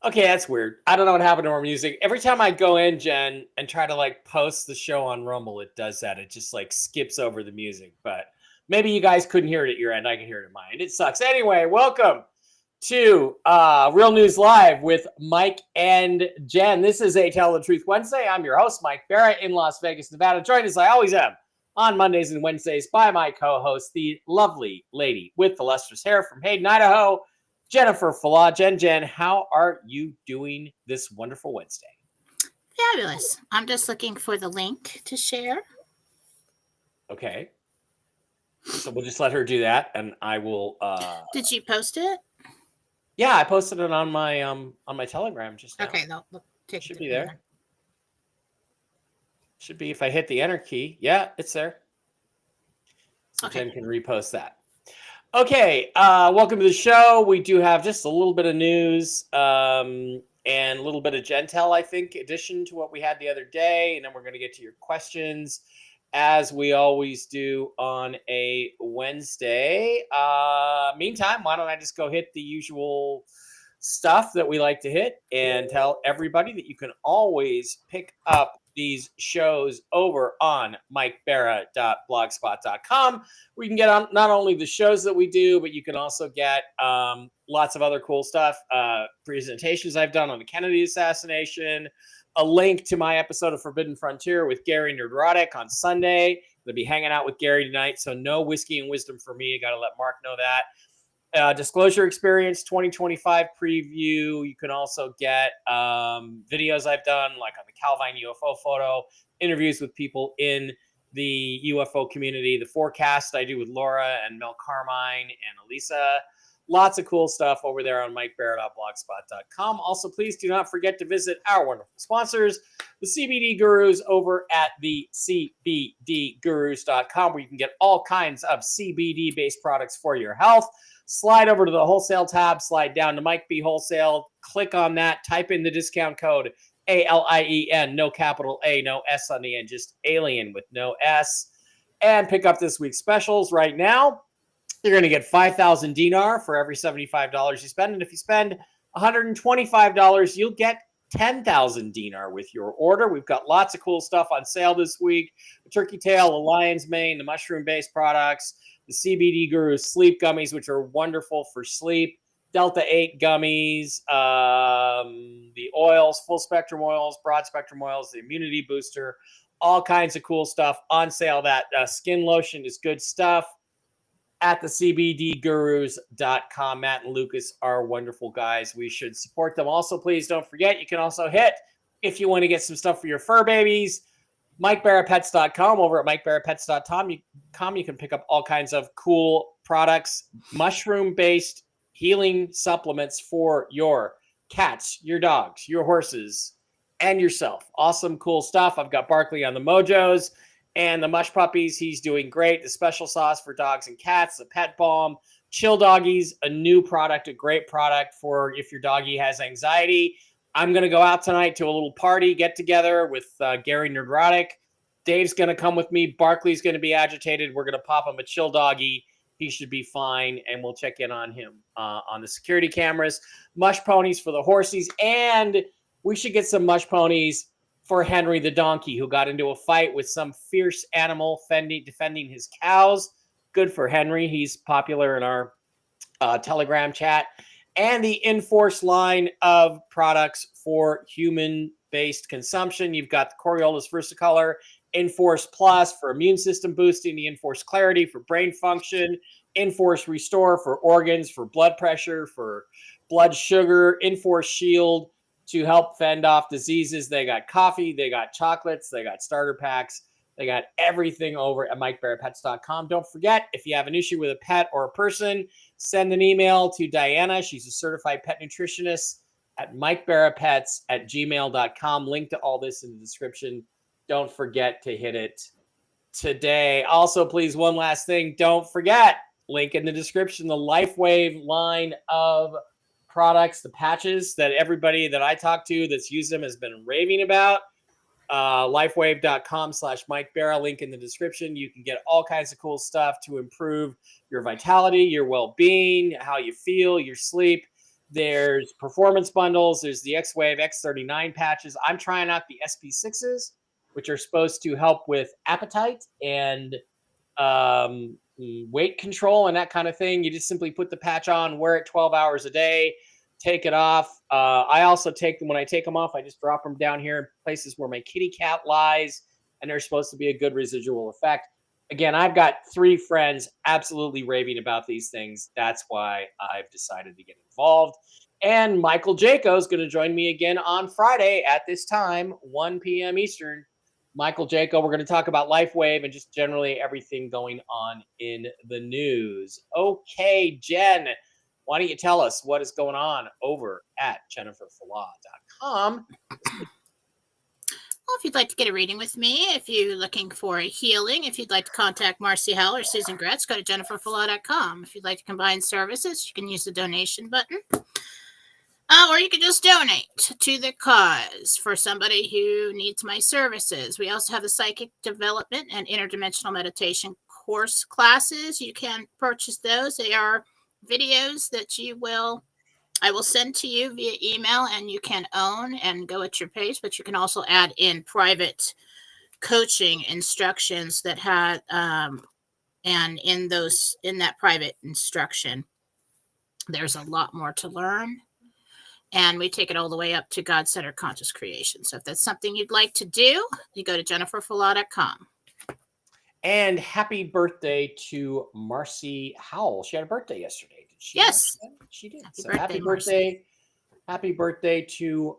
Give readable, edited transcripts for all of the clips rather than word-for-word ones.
Okay, that's weird. I don't know what happened to our music. Every time I go in, Jen, and try to like post the show on Rumble, it does that. It just like skips over the music. But maybe you guys couldn't hear it at your end. I can hear it at mine. It sucks. Anyway, welcome to Real News Live with Mike and Jen. This is a Tell the Truth Wednesday. I'm your host, Mike Barrett, in Las Vegas, Nevada. Joined as I always am on Mondays and Wednesdays by my co-host, the lovely lady with the lustrous hair from Hayden, Idaho, Jennifer Fallaw. Jen, how are you doing this wonderful Wednesday? Fabulous. I'm just looking for the link to share. Okay. So we'll just let her do that, and I will. Did you post it? Yeah, I posted it on my Telegram just now. Okay, no, take Should be there. Should be if I hit the enter key. Yeah, it's there. So Okay. Jen can repost that. Okay, welcome to the show. We do have just a little bit of news and a little bit of Gentel, I think, addition to what we had the other day. And then we're going to get to your questions, as we always do on a Wednesday. Meantime, why don't I just go hit the usual stuff that we like to hit and tell everybody that you can always pick up these shows over on MikeBarra.blogspot.com, where you can get on not only the shows that we do, but you can also get lots of other cool stuff, presentations I've done on the Kennedy assassination, a link to my episode of Forbidden Frontier with Gary Nerdrotic on Sunday. I'll be hanging out with Gary tonight, so no whiskey and wisdom for me. I got to let Mark know that. Disclosure Experience 2025 preview. You can also get videos I've done, like on the Calvine UFO photo, interviews with people in the UFO community, the forecast I do with Laura and Mel Carmine and Elisa. Lots of cool stuff over there on MikeBarra.blogspot.com. Also, please do not forget to visit our wonderful sponsors, the CBD Gurus over at the CBDGurus.com, where you can get all kinds of CBD-based products for your health. Slide over to the wholesale tab, slide down to Mike B Wholesale, click on that, type in the discount code ALIEN, no capital A, no S on the end, just alien with no S, and pick up this week's specials right now. You're going to get 5,000 dinar for every $75 you spend, and if you spend $125, you'll get 10,000 dinar with your order. We've got lots of cool stuff on sale this week: the turkey tail, the lion's mane, the mushroom-based products, the CBD Guru sleep gummies, which are wonderful for sleep, Delta 8 gummies, the oils, full spectrum oils, broad spectrum oils, the immunity booster, all kinds of cool stuff on sale. That skin lotion is good stuff at the CBDGurus.com. Matt and Lucas are wonderful guys. We should support them. Also, please don't forget, you can also hit, if you want to get some stuff for your fur babies, MikeBarraPets.com. Over at MikeBarraPets.com, you can pick up all kinds of cool products, mushroom-based healing supplements for your cats, your dogs, your horses, and yourself. Awesome, cool stuff. I've got Barkley on the Mojos and the Mush Puppies. He's doing great. The special sauce for dogs and cats, the Pet Balm, Chill Doggies, a new product, a great product for if your doggy has anxiety. I'm going to go out tonight to a little party, get together with Gary Nerdrotic. Dave's going to come with me. Barkley's going to be agitated. We're going to pop him a Chill Doggy. He should be fine, and we'll check in on him on the security cameras. Mush ponies for the horsies, and we should get some mush ponies for Henry the donkey, who got into a fight with some fierce animal defending his cows. Good for Henry. He's popular in our Telegram chat. And the Enforce line of products for human-based consumption. You've got the Coriolis Versicolor, Enforce Plus for immune system boosting, the Enforce Clarity for brain function, Enforce Restore for organs, for blood pressure, for blood sugar, Enforce Shield to help fend off diseases. They got coffee, they got chocolates, they got starter packs. They got everything over at MikeBarraPets.com. Don't forget, if you have an issue with a pet or a person, send an email to Diana. She's a certified pet nutritionist at MikeBarraPets@gmail.com. Link to all this in the description. Don't forget to hit it today. Also, please, one last thing. Don't forget, link in the description, the LifeWave line of products, the patches that everybody that I talk to that's used them has been raving about. Lifewave.com/Mike Barra, link in the description. You can get all kinds of cool stuff to improve your vitality, your well-being, how you feel, your sleep. There's performance bundles. There's the X-Wave X39 patches. I'm trying out the SP6s, which are supposed to help with appetite and weight control and that kind of thing. You just simply put the patch on, wear it 12 hours a day, take it off. I also take them when I take them off. I just drop them down here in places where my kitty cat lies, and they're supposed to be a good residual effect. Again, I've got 3 friends absolutely raving about these things. That's why I've decided to get involved. And Michael Jaco is going to join me again on Friday at this time, 1 p.m. Eastern. Michael Jaco, we're going to talk about LifeWave and just generally everything going on in the news. Okay, Jen, why don't you tell us what is going on over at jenniferfallah.com? Well, if you'd like to get a reading with me, if you're looking for a healing, if you'd like to contact Marcy Howell or Susan Gretz, go to jenniferfallah.com. If you'd like to combine services, you can use the donation button. Or you can just donate to the cause for somebody who needs my services. We also have the psychic development and interdimensional meditation course classes. You can purchase those. They are videos that I will send to you via email, and you can own and go at your pace, but you can also add in private coaching instructions that had, and in that private instruction, there's a lot more to learn. And we take it all the way up to God-centered conscious creation. So if that's something you'd like to do, you go to jenniferfallah.com. And happy birthday to Marcy Howell. She had a birthday yesterday. Did she? Yes. She did. Happy birthday. Happy birthday to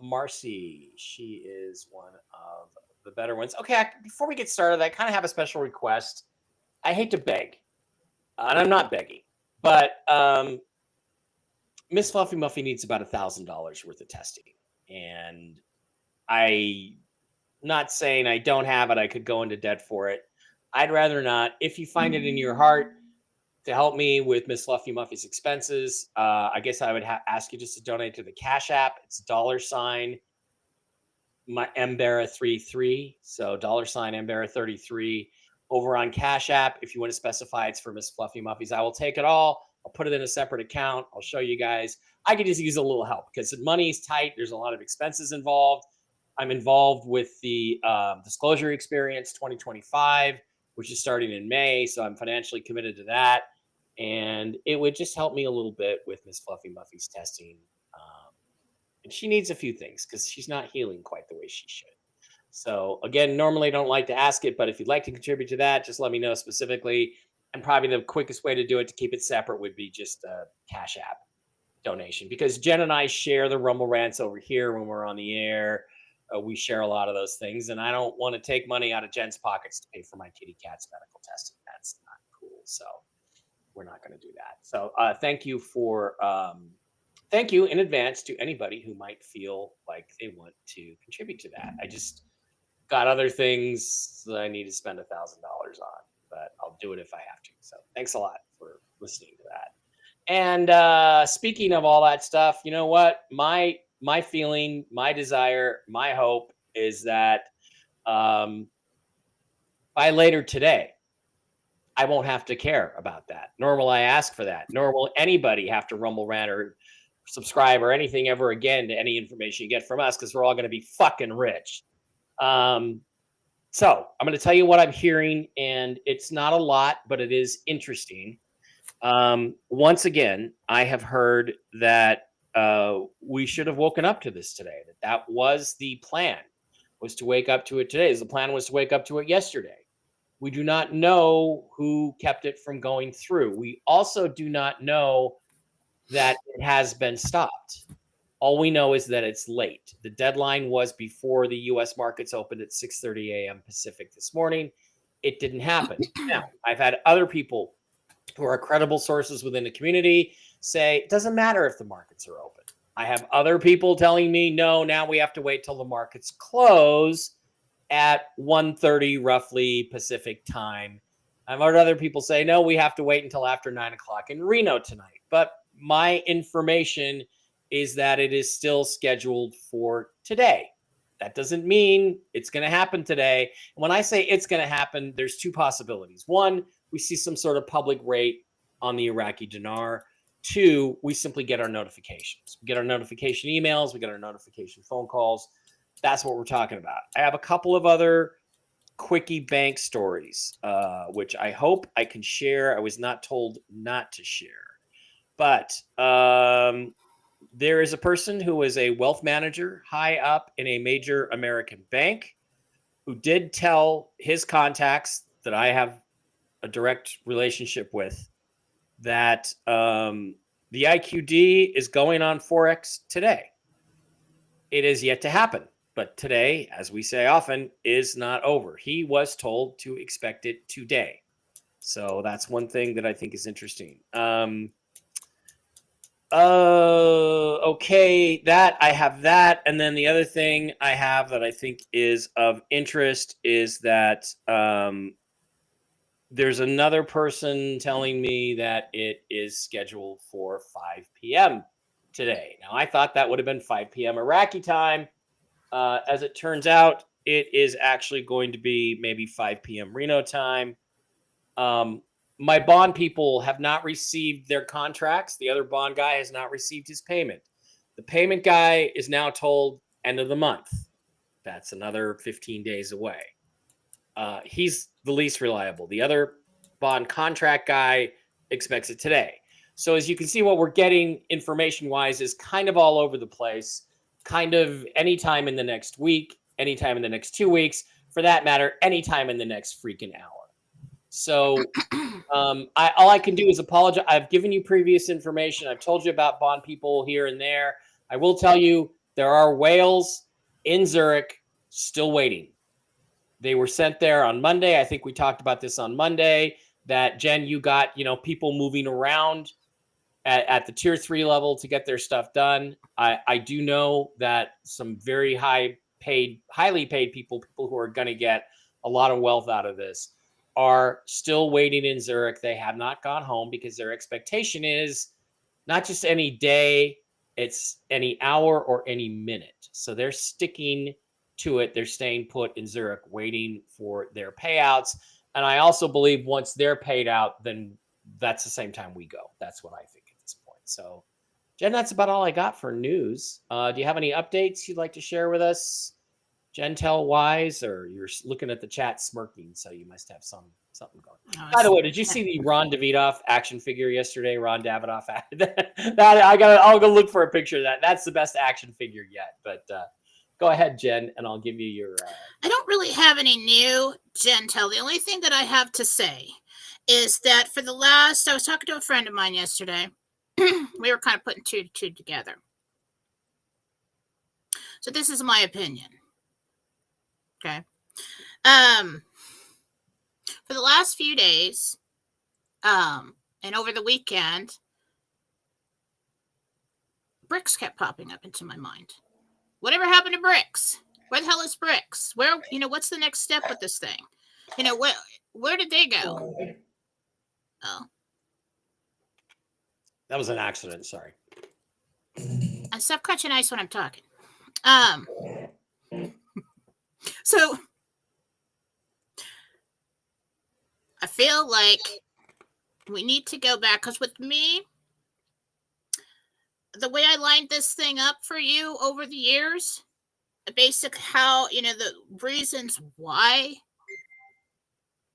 Marcy. She is one of the better ones. Okay, before we get started, I kind of have a special request. I hate to beg, and I'm not begging, but Miss Fluffy Muffy needs about $1,000 worth of testing. And not saying I don't have it. I could go into debt for it. I'd rather not. If you find it in your heart to help me with Miss Fluffy Muffy's expenses, I guess I would ask you just to donate to the Cash App. It's $, my Mbera33. So $Mbera33 over on Cash App. If you want to specify it's for Miss Fluffy Muffy's, I will take it all. I'll put it in a separate account. I'll show you guys. I could just use a little help because the money's tight. There's a lot of expenses involved. I'm involved with the Disclosure Experience 2025, which is starting in May. So I'm financially committed to that. And it would just help me a little bit with Miss Fluffy Muffy's testing. And she needs a few things because she's not healing quite the way she should. So again, normally I don't like to ask it, but if you'd like to contribute to that, just let me know specifically. And probably the quickest way to do it to keep it separate would be just a Cash App donation, because Jen and I share the Rumble Rants over here when we're on the air. We share a lot of those things, and I don't want to take money out of Jen's pockets to pay for my kitty cat's medical testing. That's not cool. So we're not going to do that. So thank you in advance to anybody who might feel like they want to contribute to that. I just got other things that I need to spend $1,000 on, but I'll do it if I have to. So thanks a lot for listening to that. And speaking of all that stuff, you know what? My feeling, my desire, my hope is that by later today, I won't have to care about that. Nor will I ask for that. Nor will anybody have to Rumble Rant or subscribe or anything ever again to any information you get from us, because we're all going to be fucking rich. So I'm going to tell you what I'm hearing, and it's not a lot, but it is interesting. Once again, I have heard that we should have woken up to this today. That was the plan, was to wake up to it today. The plan was to wake up to it yesterday. We do not know who kept it from going through. We also do not know that it has been stopped. All we know is that it's late. The deadline was before the U.S. markets opened at 6:30 a.m. Pacific this morning. It didn't happen. Now, I've had other people who are credible sources within the community say it doesn't matter if the markets are open. I have other people telling me, no, now we have to wait till the markets close at 1:30 roughly Pacific time. I've heard other people say, no, we have to wait until after 9 o'clock in Reno tonight. But my information is that it is still scheduled for today. That doesn't mean it's going to happen today. When I say it's going to happen, there's two possibilities. One, we see some sort of public rate on the Iraqi dinar. Two, we simply get our notifications. We get our notification emails. We get our notification phone calls. That's what we're talking about. I have a couple of other quickie bank stories, which I hope I can share. I was not told not to share. But there is a person who is a wealth manager high up in a major American bank who did tell his contacts that I have a direct relationship with that the IQD is going on Forex today. It is yet to happen, but today, as we say often, is not over. He was told to expect it today. So that's one thing that I think is interesting. Okay, that I have that. And then the other thing I have that I think is of interest is that there's another person telling me that it is scheduled for 5 p.m. today. Now, I thought that would have been 5 p.m. Iraqi time. As it turns out, it is actually going to be maybe 5 p.m. Reno time. My bond people have not received their contracts. The other bond guy has not received his payment. The payment guy is now told end of the month. That's another 15 days away. He's the least reliable. The other bond contract guy expects it today. So as you can see, what we're getting information-wise is kind of all over the place, kind of anytime in the next week, anytime in the next 2 weeks, for that matter, anytime in the next freaking hour. So all I can do is apologize. I've given you previous information. I've told you about bond people here and there. I will tell you there are whales in Zurich still waiting. They were sent there on Monday. I think we talked about this on Monday, that Jen, you got, people moving around at the tier 3 level to get their stuff done. I do know that some very highly paid people who are going to get a lot of wealth out of this are still waiting in Zurich. They have not gone home because their expectation is not just any day, it's any hour or any minute. So they're sticking to it. They're staying put in Zurich, waiting for their payouts. And I also believe once they're paid out, then that's the same time we go. That's what I think at this point. So, Jen, that's about all I got for news. Do you have any updates you'd like to share with us, Gentel-wise? Or you're looking at the chat smirking, so you must have something going. By the way, did you see the Ron Davidoff action figure yesterday? Ron Davidoff. I'll go look for a picture of that. That's the best action figure yet. But go ahead, Jen, and I'll give you your... I don't really have any new Gentel. The only thing that I have to say is that I was talking to a friend of mine yesterday. We were kind of putting two together. So this is my opinion. Okay. For the last few days, and over the weekend, BRICS kept popping up into my mind. Whatever happened to BRICS? Where the hell is BRICS? Where, what's the next step with this thing? Where did they go? Oh. That was an accident. Sorry. And stop crunching ice when I'm talking. So I feel like we need to go back, because with me, the way I lined this thing up for you over the years, basic how, the reasons why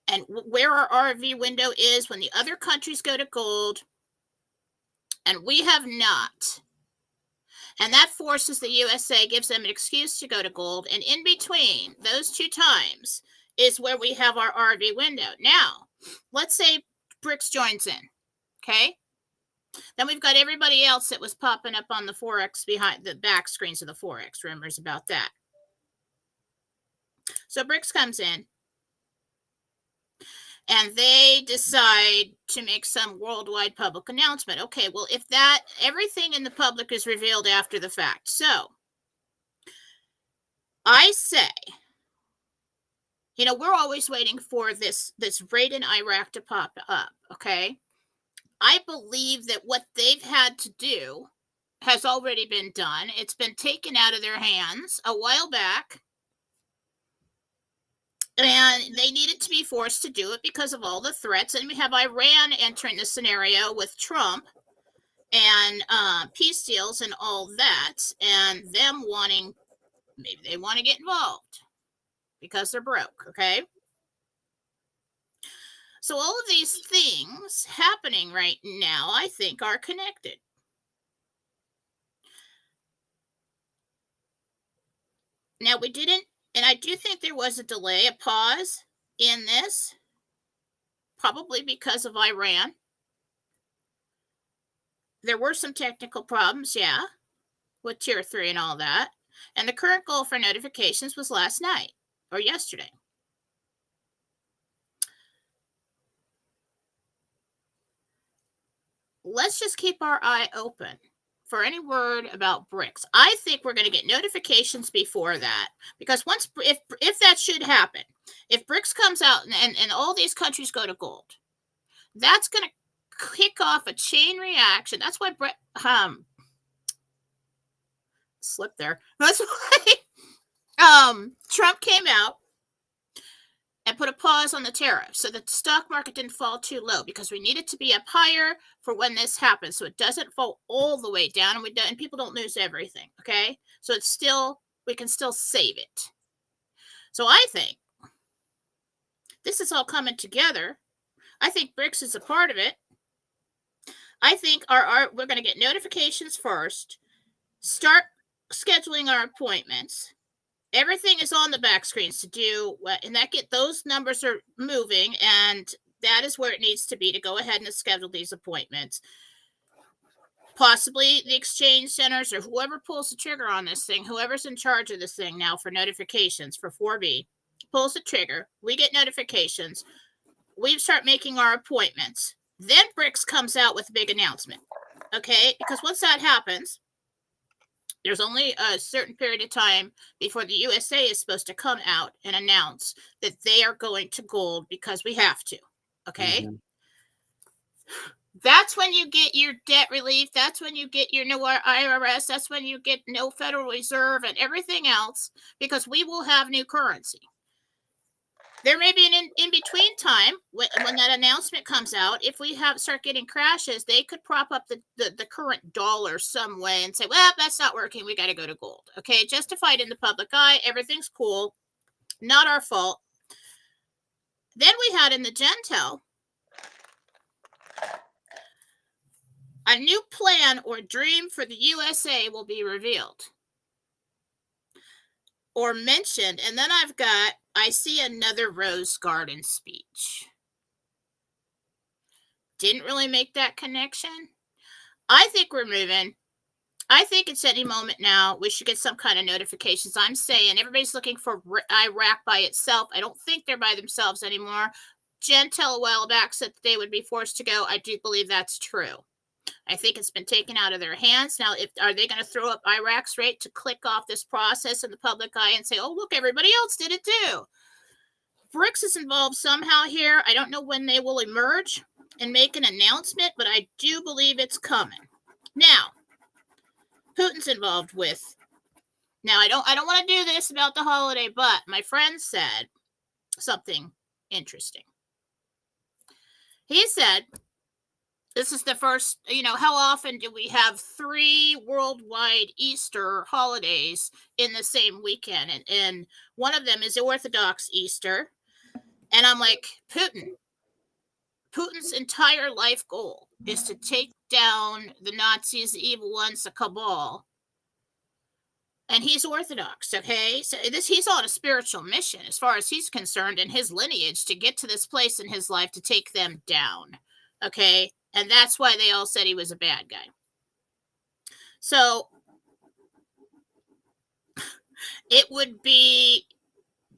and where our RV window is when the other countries go to gold and we have not. And that forces the USA, gives them an excuse to go to gold. And in between those two times is where we have our RV window. Now, let's say BRICS joins in, okay? Then we've got everybody else that was popping up on the Forex behind the back screens of the Forex, rumors about that. So BRICS comes in and they decide to make some worldwide public announcement. Okay, well, if everything in the public is revealed after the fact. So I say, we're always waiting for this raid in Iraq to pop up, okay? I believe that what they've had to do has already been done. It's been taken out of their hands a while back. And they needed to be forced to do it because of all the threats. And we have Iran entering the scenario with Trump and peace deals and all that, and them wanting, maybe they want to get involved because they're broke, okay? So all of these things happening right now, I think, are connected. Now, we didn't, and I do think there was a delay, a pause in this, probably because of Iran. There were some technical problems, yeah, with Tier 3 and all that. And the current goal for notifications was last night or yesterday. Let's just keep our eye open for any word about BRICS. I think we're going to get notifications before that, because once, if that should happen, if BRICS comes out and all these countries go to gold, that's going to kick off a chain reaction. That's why slip there. That's why Trump came out and put a pause on the tariff so that the stock market didn't fall too low, because we need it to be up higher for when this happens, so it doesn't fall all the way down and people don't lose everything, okay? So it's still, we can still save it. So I think this is all coming together. I think BRICS is a part of it. I think we're going to get notifications first, start scheduling our appointments. Everything is on the back screens to do, and those numbers are moving, and that is where it needs to be to go ahead and schedule these appointments. Possibly the exchange centers or whoever pulls the trigger on this thing, whoever's in charge of this thing now for notifications for 4B, pulls the trigger. We get notifications. We start making our appointments. Then BRICS comes out with a big announcement, okay? Because once that happens, there's only a certain period of time before the USA is supposed to come out and announce that they are going to gold because we have to, okay? Mm-hmm. That's when you get your debt relief. That's when you get your no IRS. That's when you get no Federal Reserve and everything else, because we will have new currency. There may be an in-between time when that announcement comes out. If we start getting crashes, they could prop up the current dollar some way and say, well, that's not working. We got to go to gold. Okay, justified in the public eye. Everything's cool. Not our fault. Then we had in the Gentel a new plan or dream for the USA will be revealed or mentioned. And then I see another Rose Garden speech. Didn't really make that connection. I think we're moving. I think it's any moment now. We should get some kind of notifications. I'm saying everybody's looking for Iraq by itself. I don't think they're by themselves anymore. Gentel a while back said that they would be forced to go. I do believe that's true. I think it's been taken out of their hands. Now, are they going to throw up Iraq's rate to click off this process in the public eye and say, oh, look, everybody else did it too? BRICS is involved somehow here. I don't know when they will emerge and make an announcement, but I do believe it's coming. Now, Putin's involved with. Now, I don't want to do this about the holiday, but my friend said something interesting. He said, this is the first, how often do we have 3 worldwide Easter holidays in the same weekend? And one of them is Orthodox Easter. And I'm like, Putin's entire life goal is to take down the Nazis, the evil ones, the cabal. And he's Orthodox, okay? So he's on a spiritual mission as far as he's concerned in his lineage to get to this place in his life to take them down, okay? And that's why they all said he was a bad guy. So it would be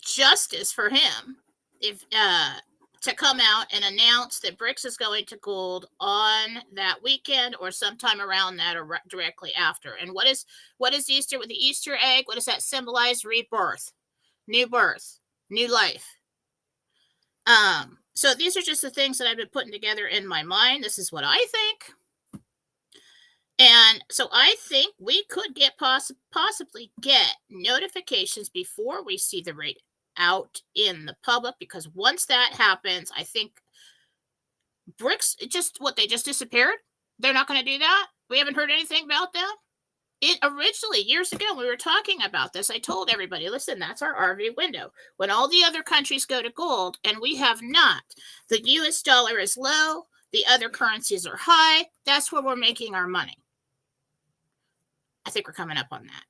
justice for him if to come out and announce that BRICS is going to gold on that weekend or sometime around that or directly after. And what is Easter with the Easter egg? What does that symbolize? Rebirth, new birth, new life. So these are just the things that I've been putting together in my mind. This is what I think. And so I think we could get possibly get notifications before we see the rate out in the public, because once that happens, I think BRICS, they just disappeared. They're not going to do that. We haven't heard anything about that. It originally, years ago, we were talking about this. I told everybody, listen, that's our RV window. When all the other countries go to gold and we have not, the US dollar is low, the other currencies are high. That's where we're making our money. I think we're coming up on that.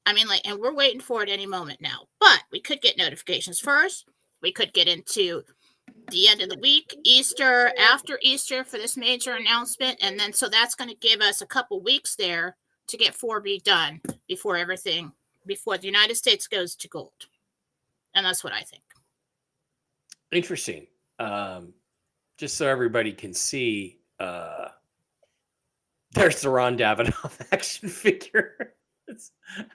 I mean, and we're waiting for it any moment now. But we could get notifications first. We could get into the end of the week, Easter, after Easter for this major announcement. And then, so that's going to give us a couple weeks there to get 4B done before the United States goes to gold. And that's what I think. Interesting. Just so everybody can see, there's the Ron Davidoff action figure.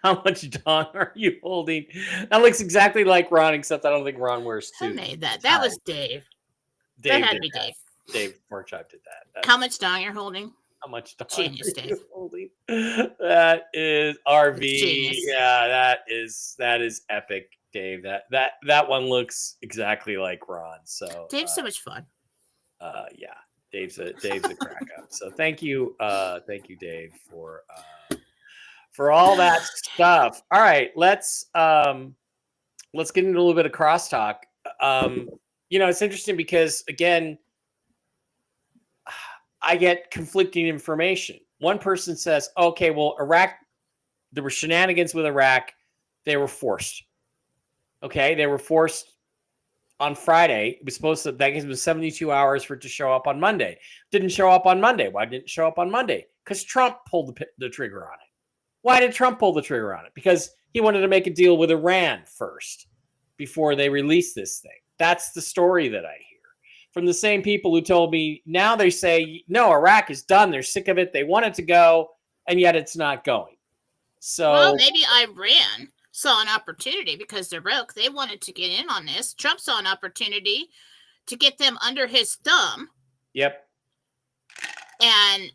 How much Don are you holding? That looks exactly like Ron, except I don't think Ron wears Who suits. made that? That was Dave. Dave That had did to be that. Dave. Dave Porchop did that. How much Don you're holding? How much Don Genius, are you Dave. holding? That is RV. Genius. Yeah, that is epic, Dave. That one looks exactly like Ron. So Dave's so much fun. Yeah, Dave's a crack up. So thank you, Dave, for all that stuff. All right, let's get into a little bit of crosstalk. It's interesting because, again, I get conflicting information. One person says, okay, well, Iraq, there were shenanigans with Iraq. They were forced. Okay, they were forced on Friday. It was supposed to, that was 72 hours for it to show up on Monday. Didn't show up on Monday. Why didn't it show up on Monday? Because Trump pulled the trigger on it. Why did Trump pull the trigger on it? Because he wanted to make a deal with Iran first before they released this thing. That's the story that I hear from the same people who told me. Now they say, no, Iraq is done. They're sick of it. They want it to go, and yet it's not going. So, well, maybe Iran saw an opportunity because they're broke. They wanted to get in on this. Trump saw an opportunity to get them under his thumb. Yep. And,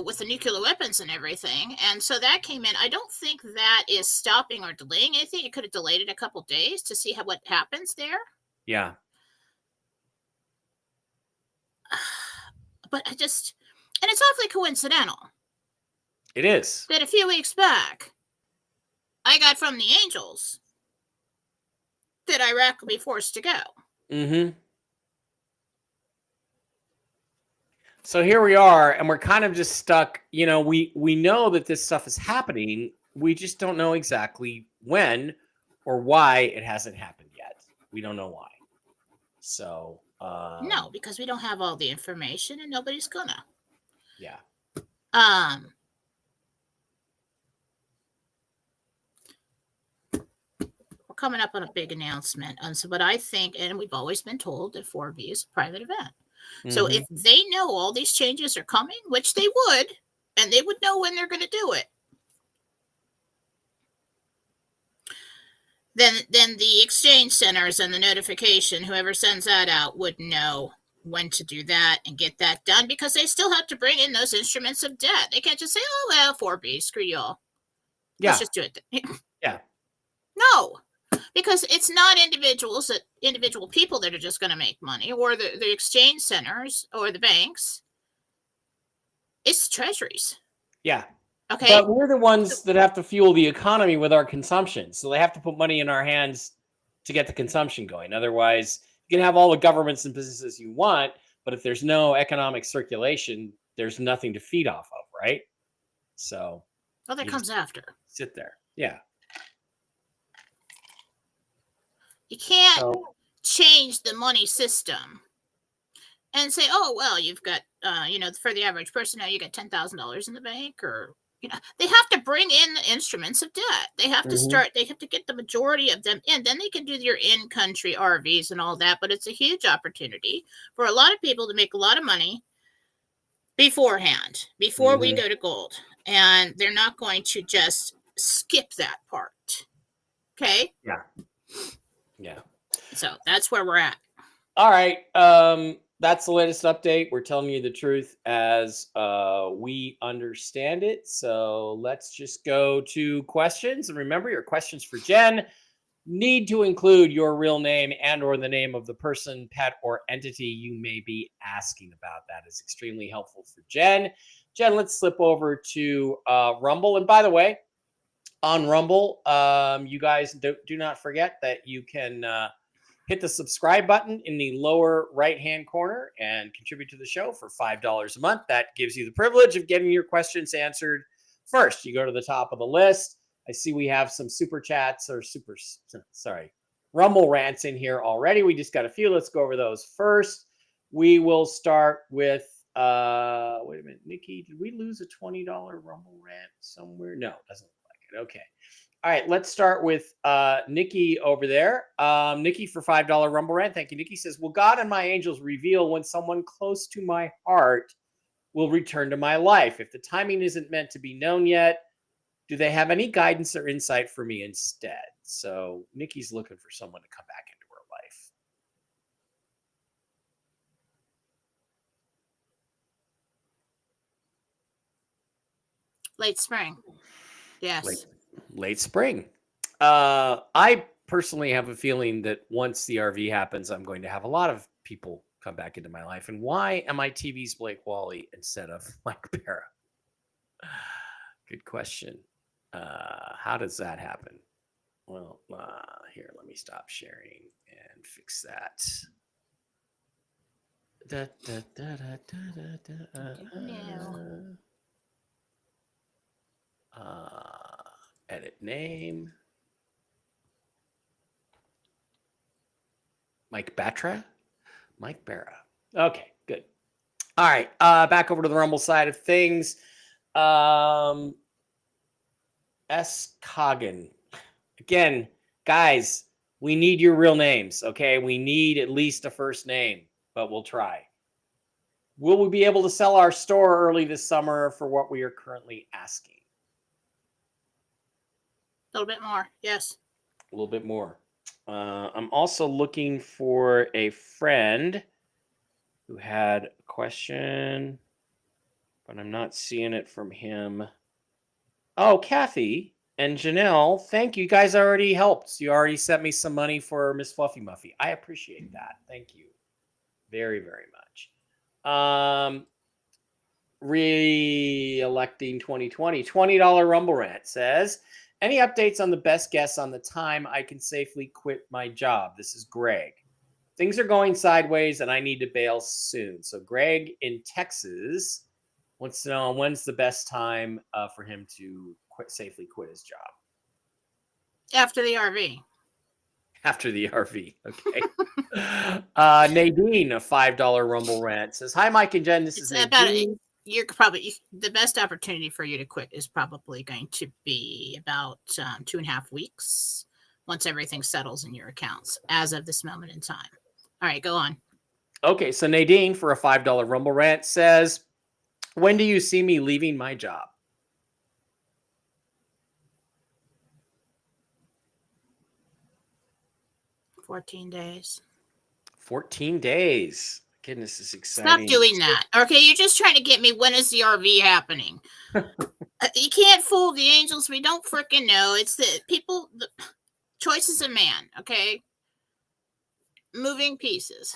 with the nuclear weapons and everything. And so that came in. I don't think that is stopping or delaying anything. It could have delayed it a couple days to see what happens there. Yeah. But and it's awfully coincidental. It is. That a few weeks back, I got from the angels that Iraq will be forced to go. Mm-hmm. So here we are, and we're kind of just stuck. We know that this stuff is happening. We just don't know exactly when or why it hasn't happened yet. We don't know why. So no, because we don't have all the information, and nobody's gonna. Yeah. We're coming up on a big announcement, and so, but I think, and we've always been told that 4B is a private event. So if they know all these changes are coming, which they would, and they would know when they're going to do it, then the exchange centers and the notification, whoever sends that out, would know when to do that and get that done, because they still have to bring in those instruments of debt. They can't just say, oh, well, 4B, screw y'all. Yeah. Let's just do it. Yeah. No. Because it's not individual people that are just going to make money, or the exchange centers or the banks. It's treasuries. Yeah. Okay. But we're the ones that have to fuel the economy with our consumption. So they have to put money in our hands to get the consumption going. Otherwise, you can have all the governments and businesses you want, but if there's no economic circulation, there's nothing to feed off of, right? So. Well, that comes after. Sit there. Yeah. You can't change the money system and say, oh, well, you've got, for the average person now, you got $10,000 in the bank, or, they have to bring in the instruments of debt. They have to they have to get the majority of them in. Then they can do your in-country RVs and all that. But it's a huge opportunity for a lot of people to make a lot of money beforehand, before we go to gold. And they're not going to just skip that part. Okay? Yeah. Yeah. So that's where we're at. All right. That's the latest update. We're telling you the truth as we understand it. So let's just go to questions. And remember, your questions for Jen need to include your real name and or the name of the person, pet, or entity you may be asking about. That is extremely helpful for Jen. Jen, let's slip over to Rumble. And by the way, on Rumble, you guys do not forget that you can hit the subscribe button in the lower right-hand corner and contribute to the show for $5 a month. That gives you the privilege of getting your questions answered first. You go to the top of the list. I see we have some super chats or Rumble rants in here already. We just got a few. Let's go over those first. We will start with, wait a minute, Nikki, did we lose a $20 Rumble rant somewhere? No, doesn't look like it. Okay. All right, let's start with Nikki over there. Nikki for $5 Rumble rant. Thank you. Nikki says, will God and my angels reveal when someone close to my heart will return to my life? If the timing isn't meant to be known yet, do they have any guidance or insight for me instead? So Nikki's looking for someone to come back into her life. Late spring. Yes. Late spring. I personally have a feeling that once the RV happens, I'm going to have a lot of people come back into my life. And why am I TV's Blake Wally instead of Mike Barra? Good question. How does that happen? Well, here, let me stop sharing and fix that. Edit name. Mike Batra? Mike Barra. Okay, good. All right, back over to the Rumble side of things. S. Coggin. Again, guys, we need your real names, okay? We need at least a first name, but we'll try. Will we be able to sell our store early this summer for what we are currently asking? A little bit more, yes. A little bit more. I'm also looking for a friend who had a question, but I'm not seeing it from him. Oh, Kathy and Janelle, thank you. You guys already helped. You already sent me some money for Miss Fluffy Muffy. I appreciate that. Thank you very, very much. Re-electing 2020. $20 Rumble Rant says, any updates on the best guess on the time I can safely quit my job? This is Greg. Things are going sideways and I need to bail soon. So Greg in Texas wants to know when's the best time for him to safely quit his job. After the RV. After the RV, okay. Nadine, a $5 Rumble Rant says, "Hi, Mike and Jen. This is Nadine. The best opportunity for you to quit is probably going to be about 2.5 weeks once everything settles in your accounts as of this moment in time. All right, go on. Okay, so Nadine for a $5 Rumble Rant says, when do you see me leaving my job? $14 days. 14 days. Goodness, this is exciting. Stop doing that. Okay, you're just trying to get me. When is the RV happening? You can't fool the angels. We don't freaking know. It's the people. The choice is a man. Okay. Moving pieces.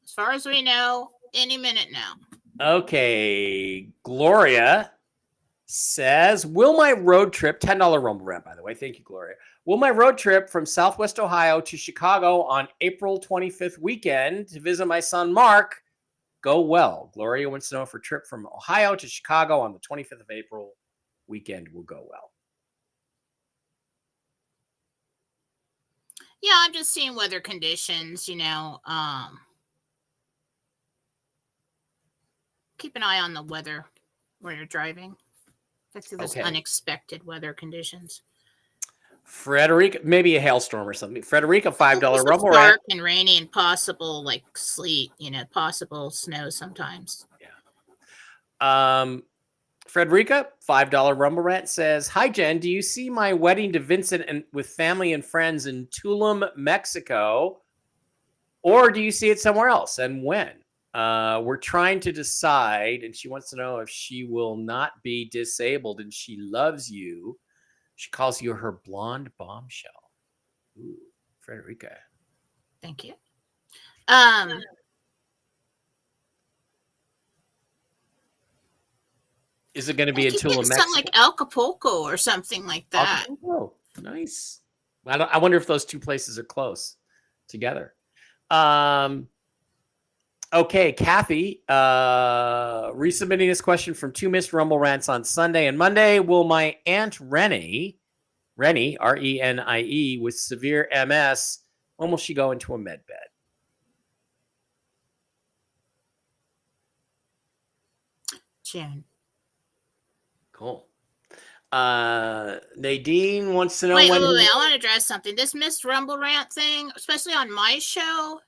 As far as we know, any minute now. Okay. Gloria says, will my road trip, $10 Rumble Rant, by the way. Thank you, Gloria. Will my road trip from Southwest Ohio to Chicago on April 25th weekend to visit my son, Mark, go well? Gloria wants to know if her trip from Ohio to Chicago on the 25th of April weekend will go well. Yeah, I'm just seeing weather conditions, keep an eye on the weather where you're driving. That's those unexpected weather conditions. Frederica, maybe a hailstorm or something. Frederica, $5 Rumble Rant. Dark and rainy and possible like sleet, possible snow sometimes. Yeah. Frederica, $5 Rumble Rant says, hi, Jen. Do you see my wedding to Vincent and with family and friends in Tulum, Mexico? Or do you see it somewhere else? And when? We're trying to decide, and she wants to know if she will not be disabled and she loves you. She calls you her blonde bombshell. Ooh, Frederica. Thank you. Is it going to be I in keep Tula, getting something Mexico? like Acapulco or something like that. Oh, nice. I wonder if those two places are close together. Okay, Kathy, resubmitting this question from 2 missed Rumble Rants on Sunday and Monday. Will my Aunt Rennie, Renie, with severe MS, when will she go into a med bed? June. Cool. Nadine wants to know wait, when. I want to address something. This missed Rumble Rant thing, especially on my show,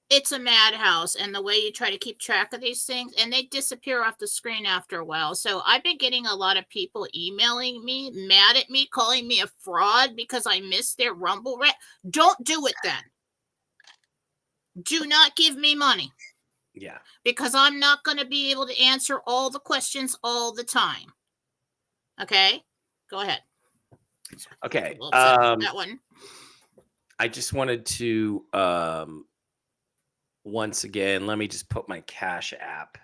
it's a madhouse. And the way you try to keep track of these things, and they disappear off the screen after a while. So I've been getting a lot of people emailing me, mad at me, calling me a fraud because I missed their Rumble Rant. Don't do it then. Do not give me money. Yeah. Because I'm not going to be able to answer all the questions all the time. Okay? Go ahead. Okay. That one. I just wanted to once again, let me just put my Cash App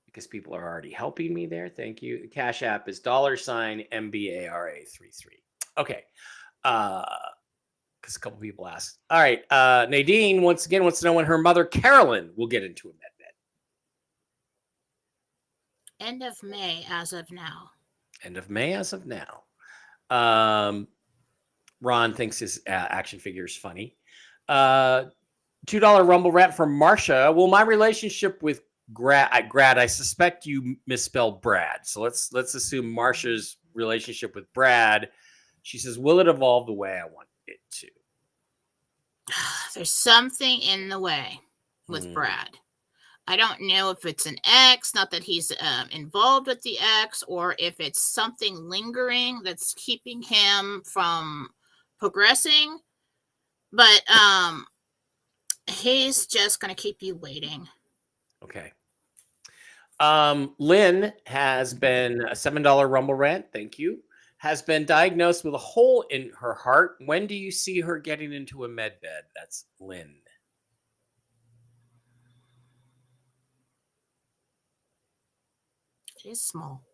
because people are already helping me there. Thank you. The Cash App is $MBARA33. Okay. Because a couple people asked. All right. Nadine once again wants to know when her mother Carolyn will get into a med bed. End of May as of now. End of May as of now. Ron thinks his action figure is funny. $2 Rumble Rant from Marsha. Will my relationship with Grad, I suspect you misspelled Brad. So let's assume Marsha's relationship with Brad. She says, will it evolve the way I want it to? There's something in the way with Brad. I don't know if it's an ex, not that he's involved with the ex, or if it's something lingering that's keeping him from progressing. But he's just going to keep you waiting. Okay. Lynn has been a $7 Rumble Rant. Thank you. Has been diagnosed with a hole in her heart. When do you see her getting into a med bed? That's Lynn. It is small.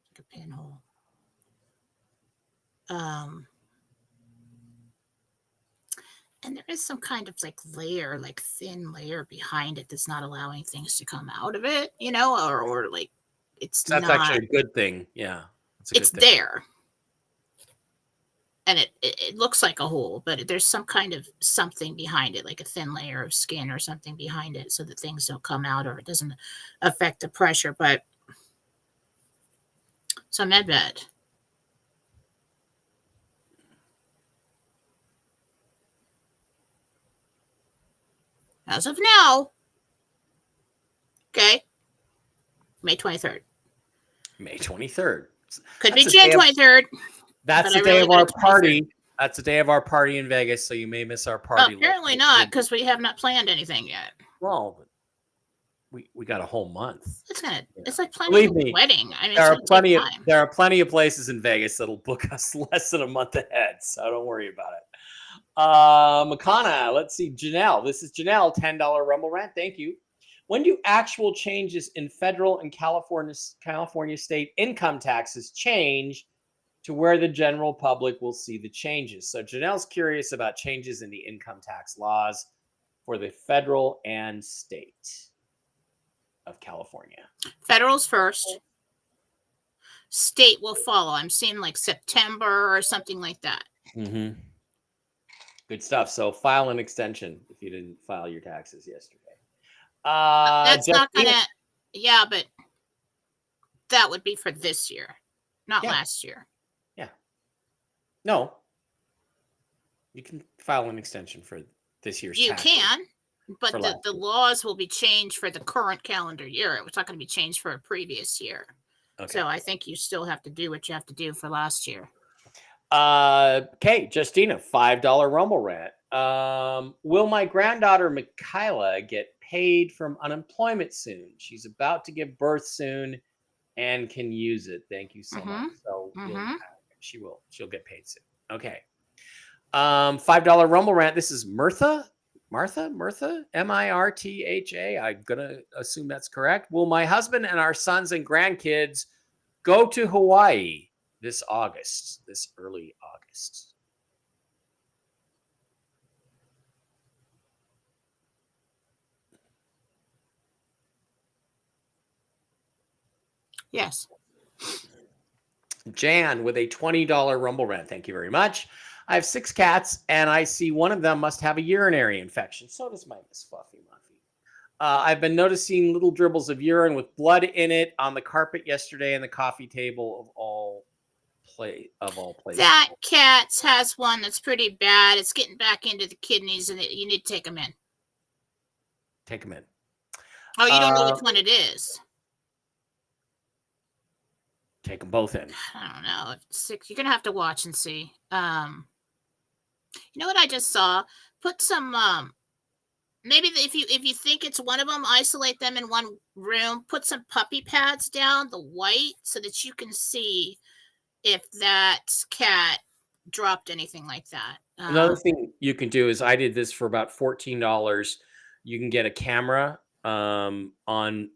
Like a pinhole. And there is some kind of like layer, like thin layer behind it that's not allowing things to come out of it, or like that's not actually a good thing. Yeah. It's there. And it looks like a hole, but there's some kind of something behind it, like a thin layer of skin or something behind it so that things don't come out or it doesn't affect the pressure. But so med bed. As of now, okay, May 23rd. May 23rd. Could be June 23rd. That's the day of our party. That's the day of our party in Vegas, so you may miss our party. Well, apparently not, because we have not planned anything yet. Well, we got a whole month. It's like planning a wedding. I mean, there are plenty of places in Vegas that'll book us less than a month ahead, so don't worry about it. Makana, let's see. Janelle. This is Janelle, $10 Rumble Rant. Thank you. When do actual changes in federal and California state income taxes change to where the general public will see the changes? So Janelle's curious about changes in the income tax laws for the federal and state of California. Federal's first. State will follow. I'm seeing like September or something like that. Mm-hmm. Good stuff. So file an extension if you didn't file your taxes yesterday. That's not gonna. Yeah, but that would be for this year, not last year. Yeah. No. You can file an extension for this year's. You can, but the laws will be changed for the current calendar year. It's not going to be changed for a previous year. Okay. So I think you still have to do what you have to do for last year. Okay, Justina, $5 Rumble Rant. Will my granddaughter Michaela get paid from unemployment soon? She's about to give birth soon and can use it. Thank you so much. So she will. She'll get paid soon. Okay. $5 Rumble Rant. This is Martha, Mirtha, M-I-R-T-H-A. I'm going to assume that's correct. Will my husband and our sons and grandkids go to Hawaii this early August? Yes. Jan with a $20 Rumble Rant. Thank you very much. I have 6 cats, and I see one of them must have a urinary infection. So does my Miss Fluffy Muffy. I've been noticing little dribbles of urine with blood in it on the carpet yesterday and the coffee table of all places. That cat has one that's pretty bad. It's getting back into the kidneys, and you need to take them in. Take them in. Oh, you don't know which one it is? Take them both in. I don't know. You're gonna have to watch and see. You know what I just saw? Put some maybe if you think it's one of them, isolate them in one room. Put some puppy pads down, the white, so that you can see if that cat dropped anything like that. Another thing you can do is, I did this for about $14. You can get a camera on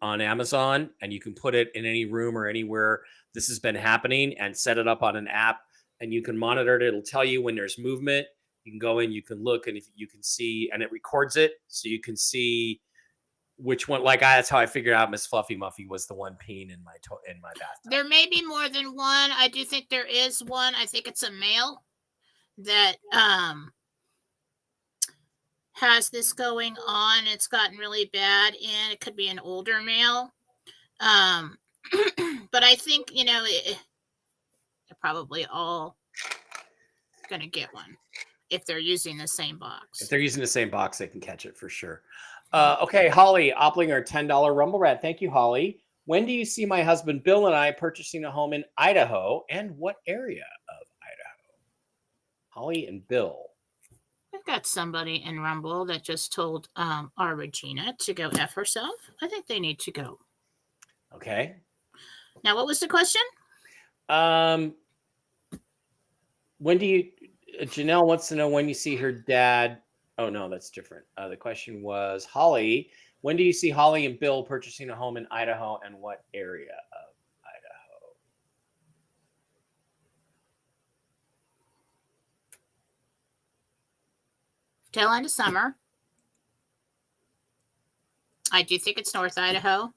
Amazon, and you can put it in any room or anywhere this has been happening, and set it up on an app, and you can monitor it. It'll tell you when there's movement. You can go in, you can look, and if you can see, and it records it, so you can see which one. That's how I figured out Miss Fluffy Muffy was the one peeing in my bathtub. There may be more than one. I do think there is one. I think it's a male that has this going on. It's gotten really bad, and it could be an older male. But I think, they're probably all going to get one if they're using the same box. If they're using the same box, they can catch it for sure. Okay, Holly Opplinger, $10 Rumble Rat. Thank you, Holly. When do you see my husband Bill and I purchasing a home in Idaho, and what area of Idaho? Holly and Bill. I've got somebody in Rumble that just told our Regina to go F herself. I think they need to go. Okay. Now, what was the question? When do you... Janelle wants to know when you see her dad. Oh, no, that's different. The question was, Holly, when do you see Holly and Bill purchasing a home in Idaho, and what area of Idaho? Tail end of summer. I do think it's North Idaho.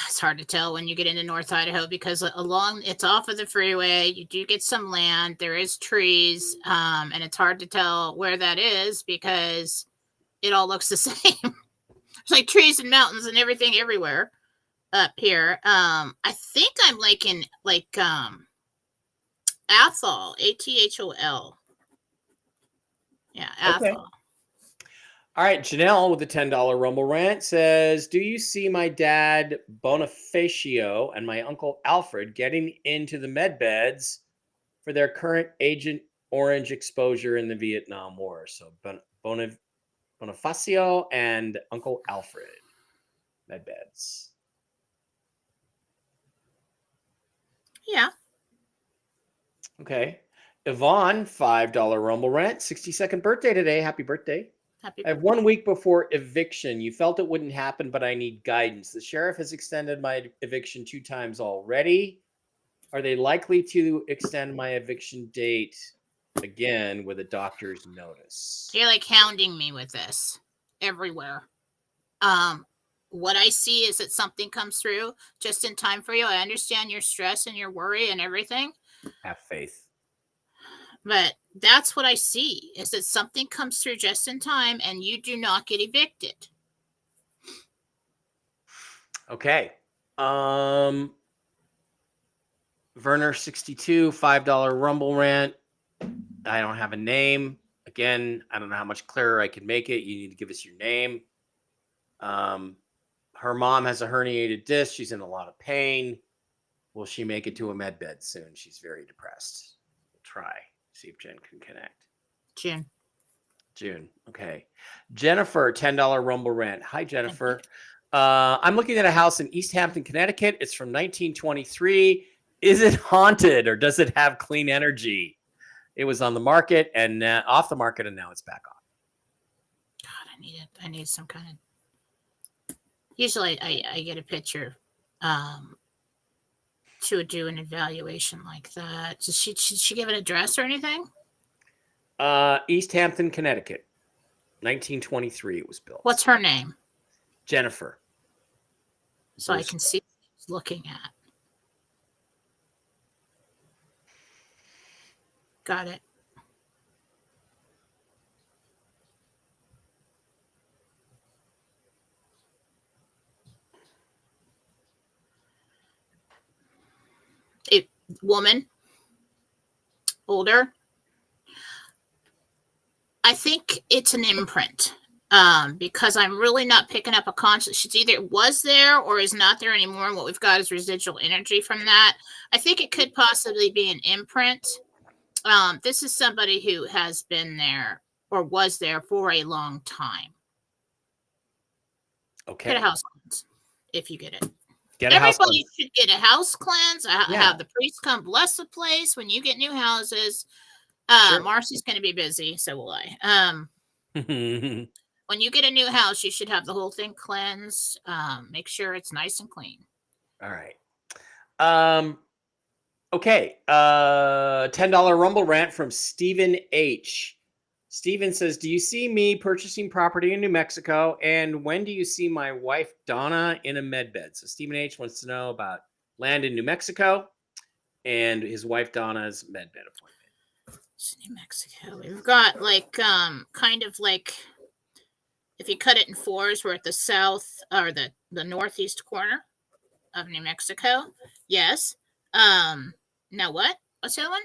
It's hard to tell when you get into North Idaho, because it's off of the freeway. You do get some land. There is trees, and it's hard to tell where that is because it all looks the same. There's like trees and mountains and everything everywhere up here. I think I'm in Athol, Athol. Yeah, Athol. Okay. All right, Janelle with the $10 Rumble Rant says, do you see my dad Bonifacio and my uncle Alfred getting into the med beds for their current Agent Orange exposure in the Vietnam War? So Bonifacio and Uncle Alfred, med beds. Yeah. Okay. Yvonne, $5 Rumble Rant, 62nd birthday today. Happy birthday. I have 1 week before eviction. You felt it wouldn't happen, but I need guidance. The sheriff has extended my eviction 2 times already. Are they likely to extend my eviction date again with a doctor's notice? You're hounding me with this everywhere. What I see is that something comes through just in time for you. I understand your stress and your worry and everything. Have faith. But that's what I see, is that something comes through just in time and you do not get evicted. Okay. Werner 62, $5 Rumble Rant. I don't have a name. Again, I don't know how much clearer I can make it. You need to give us your name. Her mom has a herniated disc. She's in a lot of pain. Will she make it to a med bed soon? She's very depressed. We'll try. See if Jen can connect. June. Okay. Jennifer, $10 Rumble Rant. Hi, Jennifer. I'm looking at a house in East Hampton, Connecticut. It's from 1923. Is it haunted, or does it have clean energy? It was on the market and off the market, and now it's back on. God, I need some kind of. Usually, I get a picture to do an evaluation like that. Does she give an address or anything? East Hampton, Connecticut, 1923. It was built. What's her name? Jennifer. So I can see what she's looking at. Got it. A woman, older. I think it's an imprint because I'm really not picking up a conscious. She's either was there or is not there anymore. And what we've got is residual energy from that. I think it could possibly be an imprint. This is somebody who has been there or was there for a long time. Okay. Get a house cleanse if you get it. Everybody should get a house cleanse. Have the priest come bless the place when you get new houses. Sure. Marcy's going to be busy, so will I. When you get a new house, you should have the whole thing cleansed. Make sure it's nice and clean. All right. Okay. $10 Rumble rant from Stephen H. Stephen says, do you see me purchasing property in New Mexico? And when do you see my wife, Donna, in a med bed? So Stephen H wants to know about land in New Mexico and his wife, Donna's med bed appointment. It's New Mexico. We've got kind of like, if you cut it in fours, we're at the south or the northeast corner of New Mexico. Yes. Now what? What's the other one?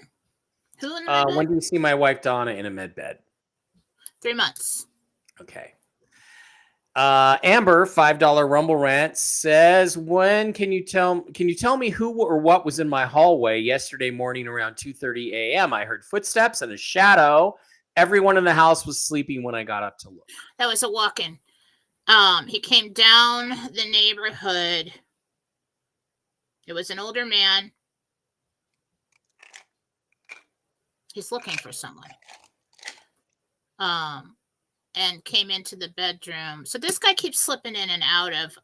Who in the med bed? When do you see my wife, Donna, in a med bed? 3 months. Okay. Amber, $5 Rumble rant says, when can you tell me who or what was in my hallway yesterday morning around 2:30 a.m.? I heard footsteps and a shadow. Everyone in the house was sleeping when I got up to look. That was a walk-in. He came down the neighborhood. It was an older man. He's looking for someone. And came into the bedroom. So this guy keeps slipping in and out of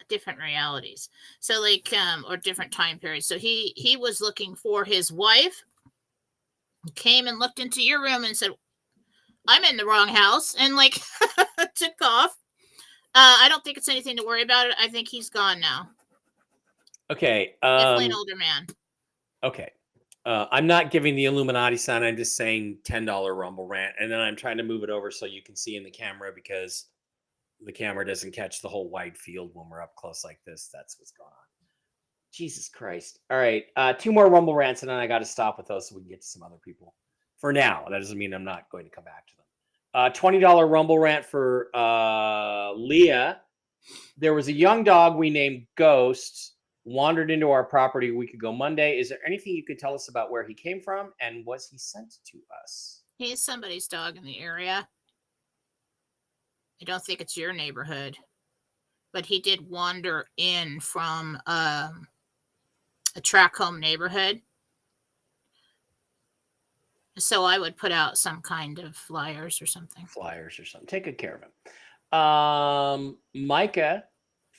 different realities. So or different time periods. So he was looking for his wife. Came and looked into your room and said, I'm in the wrong house, and took off. I don't think it's anything to worry about. I think he's gone now. Okay. Definitely an older man. Okay. I'm not giving the Illuminati sign. I'm just saying $10 Rumble rant. And then I'm trying to move it over so you can see in the camera because the camera doesn't catch the whole wide field when we're up close like this. That's what's going on. Jesus Christ. All right. 2 more Rumble rants, and then I got to stop with those so we can get to some other people. For now, that doesn't mean I'm not going to come back to them. $20 Rumble rant for Leah. There was a young dog we named Ghost. Wandered into our property a week ago Monday. Is there anything you could tell us about where he came from and was he sent to us? He's somebody's dog in the area. I don't think it's your neighborhood, but he did wander in from a track home neighborhood. So I would put out some kind of flyers or something. Take good care of him. Micah,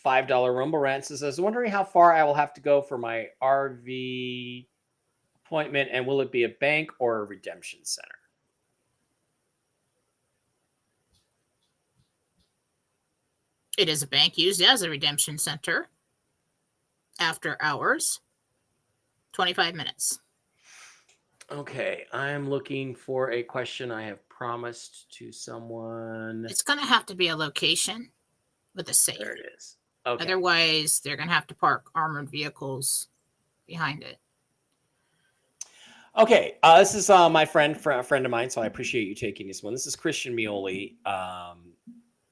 $5 Rumble rant says, I was wondering how far I will have to go for my RV appointment, and will it be a bank or a redemption center? It is a bank used as a redemption center. After hours, 25 minutes. Okay, I'm looking for a question I have promised to someone. It's going to have to be a location with a safe. There it is. Okay. Otherwise, they're going to have to park armored vehicles behind it. Okay, this is my friend of mine, so I appreciate you taking this one. This is Christian Mioli.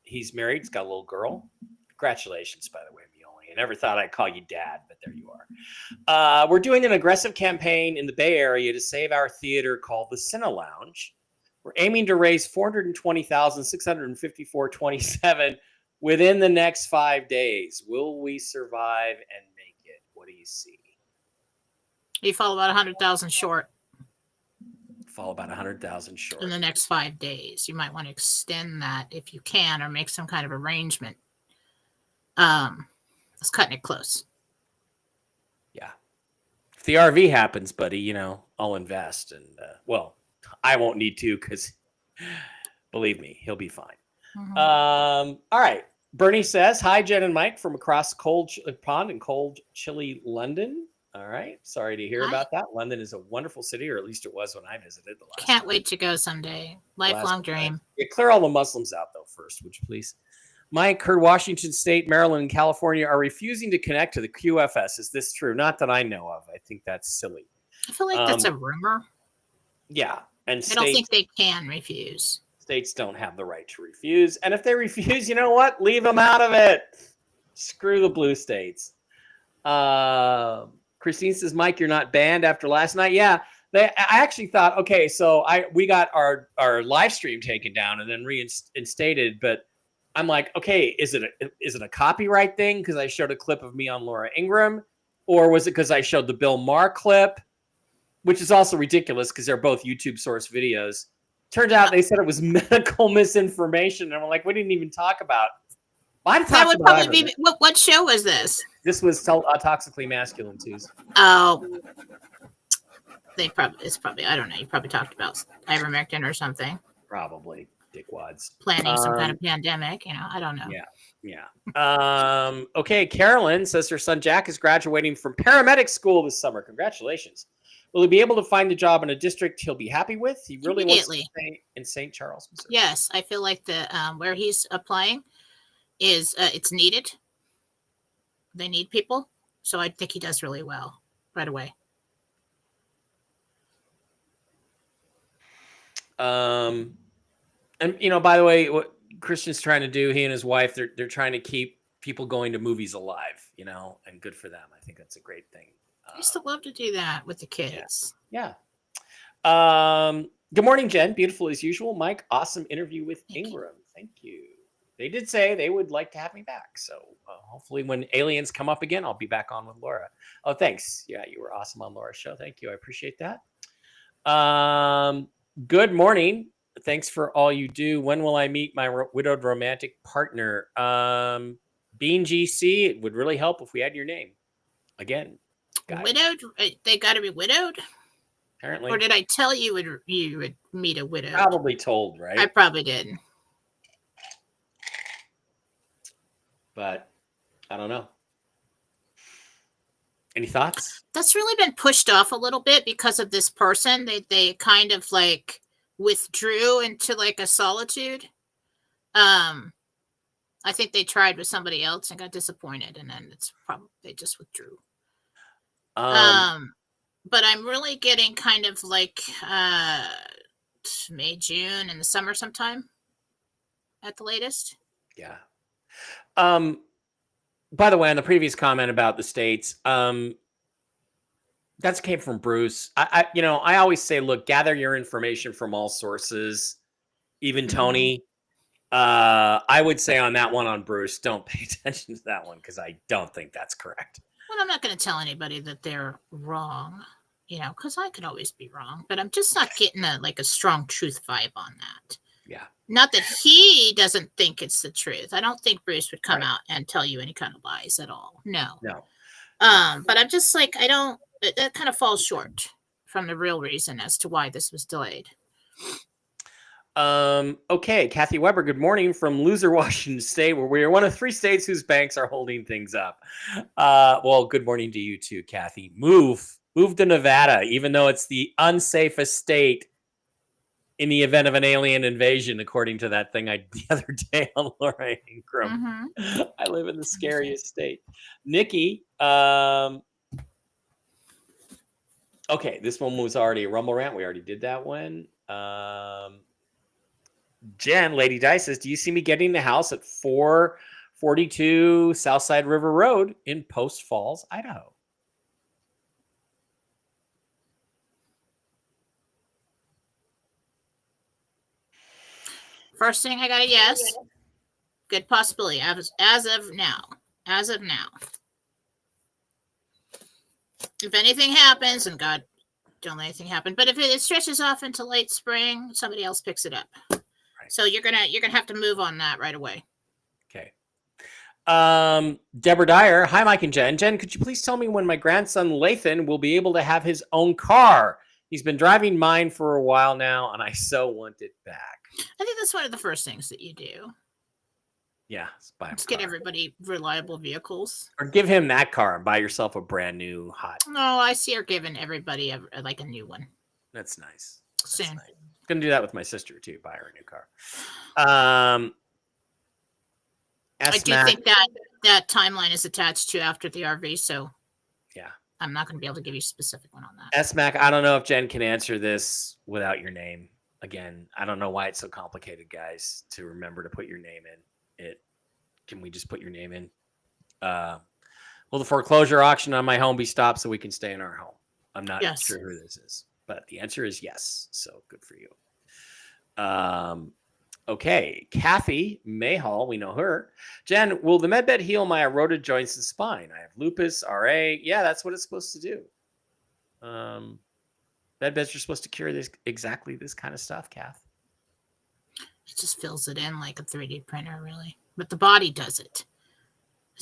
He's married. He's got a little girl. Congratulations, by the way, Mioli. I never thought I'd call you dad, but there you are. We're doing an aggressive campaign in the Bay Area to save our theater called the Cine Lounge. We're aiming to raise $420,654.27 within the next 5 days. Will we survive and make it? What do you see? You fall about 100,000 short. fall about 100,000 short. In the next 5 days. You might want to extend that if you can, or make some kind of arrangement. It's cutting it close. Yeah. If the RV happens, buddy, I'll invest. And, I won't need to because, believe me, he'll be fine. Mhm. All right. Bernie says, hi, Jen and Mike from across cold pond in cold, chilly London. All right. Sorry to hear Hi. about that. London is a wonderful city, or at least it was when I visited the last Can't time. wait to go someday. Lifelong dream. Yeah, clear all the Muslims out, though, first, would you please? Mike heard Washington State, Maryland, and California are refusing to connect to the QFS. Is this true? Not that I know of. I think that's silly. I feel like that's a rumor. Yeah. And I don't think they can refuse. States don't have the right to refuse. And if they refuse, you know what? Leave them out of it. Screw the blue states. Christine says, Mike, you're not banned after last night. Yeah. I actually thought, okay, so we got our live stream taken down and then reinstated, but I'm like, okay, is it a copyright thing because I showed a clip of me on Laura Ingraham, or was it because I showed the Bill Maher clip, which is also ridiculous because they're both YouTube source videos. Turns out they said it was medical misinformation, and I'm like, we didn't even talk about. That would probably be what show was this? This was Toxically Masculine Twos. Oh. It's probably, I don't know. You probably talked about ivermectin or something. Probably dickwads. Planning some kind of pandemic. I don't know. Yeah. Okay. Carolyn says her son Jack is graduating from paramedic school this summer. Congratulations. Will he be able to find a job in a district he'll be happy with? He really wants to stay in St. Charles, Missouri. Yes, I feel like the where he's applying is it's needed. They need people, so I think he does really well right away. And by the way, what Christian's trying to do, he and his wife, they're trying to keep people going to movies alive, and good for them. I think that's a great thing. I used to love to do that with the kids. Yeah. Good morning, Jen. Beautiful as usual. Mike, awesome interview with Ingram. Thank you. They did say they would like to have me back. So hopefully when aliens come up again, I'll be back on with Laura. Oh, thanks. Yeah, you were awesome on Laura's show. Thank you. I appreciate that. Good morning. Thanks for all you do. When will I meet my widowed romantic partner? Bean GC, it would really help if we had your name. Again. Widowed? They got to be widowed? Apparently. Or did I tell you would meet a widow? Probably told, right? I probably did. But I don't know. Any thoughts? That's really been pushed off a little bit because of this person. They kind of like withdrew into like a solitude. I think they tried with somebody else and got disappointed, and then it's probably they just withdrew. But I'm really getting kind of like May, June in the summer sometime at the latest. Yeah. By the way, on the previous comment about the states, that came from Bruce. I always say, look, gather your information from all sources, even Tony. I would say on that one on Bruce, don't pay attention to that one because I don't think that's correct. Well, I'm not going to tell anybody that they're wrong, because I could always be wrong, but I'm just not getting a strong truth vibe on that. Yeah. Not that he doesn't think it's the truth. I don't think Bruce would come out and tell you any kind of lies at all. No. But I'm just like, that kind of falls short from the real reason as to why this was delayed. Okay. Kathy Weber, good morning from Loser, Washington State, where we are one of 3 states whose banks are holding things up. Well, good morning to you too, Kathy. Move to Nevada, even though it's the unsafest state in the event of an alien invasion, according to that thing the other day on Laura Ingram. Mm-hmm. I live in the scariest state. Nikki, okay, this one was already a Rumble rant. We already did that one. Jen, Lady Di says, do you see me getting the house at 442 Southside River Road in Post Falls, Idaho? First thing I got a yes. Good possibility as of now. As of now. If anything happens, and God don't let anything happen. But if it stretches off into late spring, somebody else picks it up. Right. So you're gonna have to move on that right away. Okay. Deborah Dyer, hi Mike and Jen. Jen, could you please tell me when my grandson Lathan will be able to have his own car? He's been driving mine for a while now, and I so want it back. I think that's one of the first things that you do. Yeah, let's get everybody reliable vehicles. Or give him that car and buy yourself a brand new hot. No, I see her giving everybody a new one. That's nice. Soon. That's nice. I'm gonna do that with my sister too. Buy her a new car. I do think that timeline is attached to after the RV, so yeah, I'm not going to be able to give you a specific one on that. S-Mac, I don't know if Jen can answer this without your name. Again, I don't know why it's so complicated, guys, to remember to put your name in. Can we just put your name in? Will the foreclosure auction on my home be stopped so we can stay in our home? I'm not sure who this is, but the answer is yes. So good for you. Okay, Kathy Mayhall, we know her. Jen, will the MedBed heal my eroded joints and spine? I have lupus, RA. Yeah, that's what it's supposed to do. MedBeds are supposed to cure exactly this kind of stuff, Kath. It just fills it in like a 3D printer, really. But the body does it.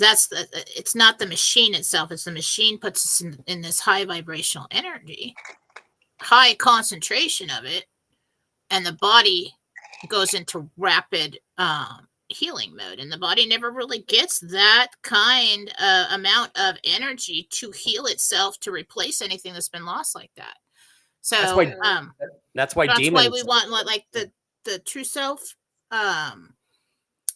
It's not the machine itself. It's the machine puts us in this high vibrational energy, high concentration of it, and the body goes into rapid healing mode, and the body never really gets that kind of amount of energy to heal itself to replace anything that's been lost like that. So that's why we want like the true self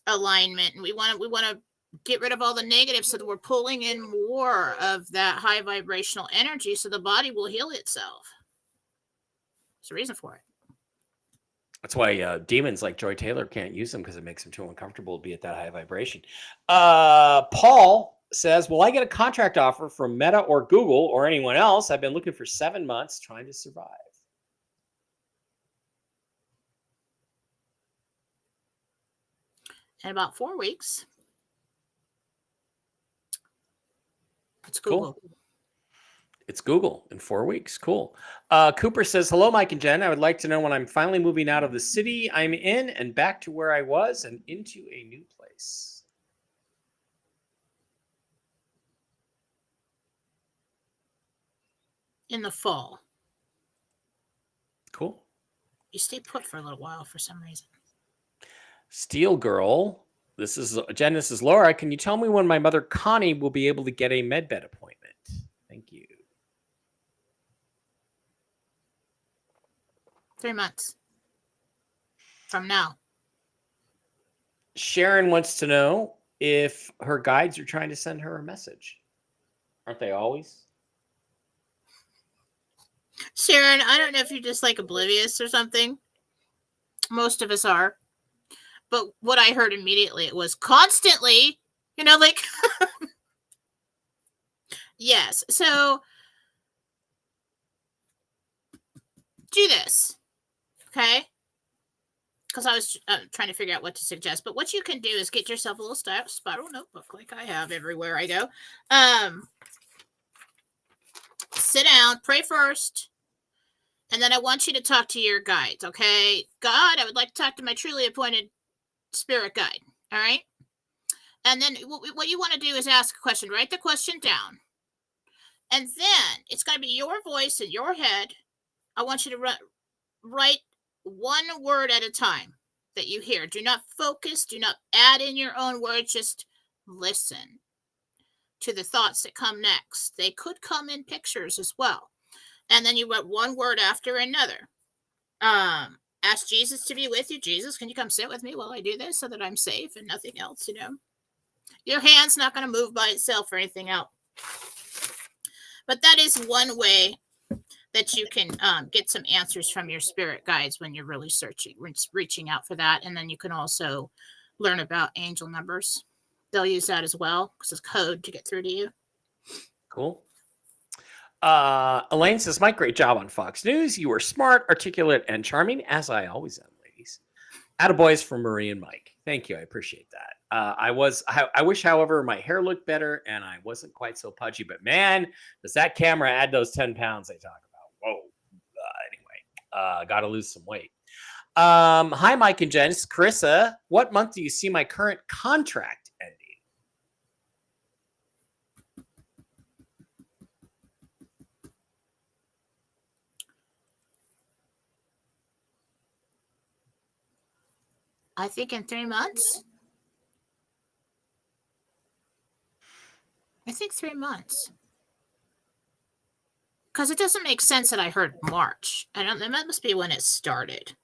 alignment, and we want to get rid of all the negatives so that we're pulling in more of that high vibrational energy so the body will heal itself. There's a reason for it. That's why demons like Joy Taylor can't use them, because it makes them too uncomfortable to be at that high vibration. Paul says, will I get a contract offer from Meta or Google or anyone else? I've been looking for 7 months trying to survive. In about 4 weeks. It's Google. Cool. It's Google in 4 weeks. Cool. Cooper says, hello, Mike and Jen. I would like to know when I'm finally moving out of the city I'm in and back to where I was and into a new place. In the fall. Cool. You stay put for a little while for some reason. Steel Girl. This is Jen. This is Laura. Can you tell me when my mother Connie will be able to get a MedBed appointment? Thank you. 3 months from now. Sharon wants to know if her guides are trying to send her a message. Aren't they always? Sharon, I don't know if you're just like oblivious or something. Most of us are. But what I heard immediately, it was constantly, like, yes. So do this. Okay. Because I was trying to figure out what to suggest. But what you can do is get yourself a little spiral notebook like I have everywhere I go. Sit down, pray first. And then I want you to talk to your guides. Okay. God, I would like to talk to my truly appointed spirit guide. All right. And then what you want to do is ask a question. Write the question down. And then it's going to be your voice in your head. I want you to write one word at a time that you hear. Do not focus. Do not add in your own words. Just listen to the thoughts that come next. They could come in pictures as well. And then you write one word after another. Ask Jesus to be with you. Jesus, can you come sit with me while I do this so that I'm safe and nothing else, Your hand's not going to move by itself or anything else. But that is one way that you can get some answers from your spirit guides when you're really searching, reaching out for that. And then you can also learn about angel numbers. They'll use that as well because it's code to get through to you. Cool. Elaine says, Mike, great job on Fox News. You were smart, articulate, and charming, as I always am, ladies. Attaboys from Marie and Mike. Thank you. I appreciate that. I wish, however, my hair looked better and I wasn't quite so pudgy, but man, does that camera add those 10 pounds they talk about? Whoa. Got to lose some weight. Hi, Mike and Jen. It's Carissa. What month do you see my current contract ending? I think in 3 months. I think 3 months. Because it doesn't make sense that I heard March. That must be when it started.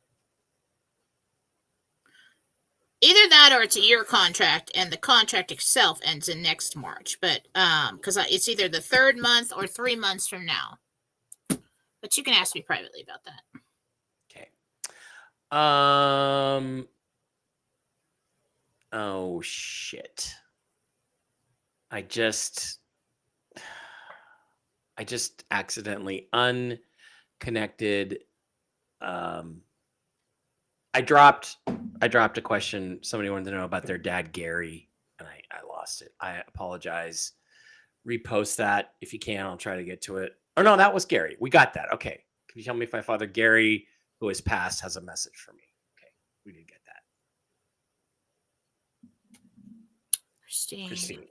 Either that or it's a year contract and the contract itself ends in next March. But because it's either the 3rd month or 3 months from now. But you can ask me privately about that. Okay. Oh shit. I just accidentally unconnected. I dropped a question. Somebody wanted to know about their dad, Gary, and I lost it. I apologize. Repost that if you can. I'll try to get to it. Oh no, that was Gary. We got that. Okay. Can you tell me if my father, Gary, who has passed, has a message for me? Okay. We did get that. Christine.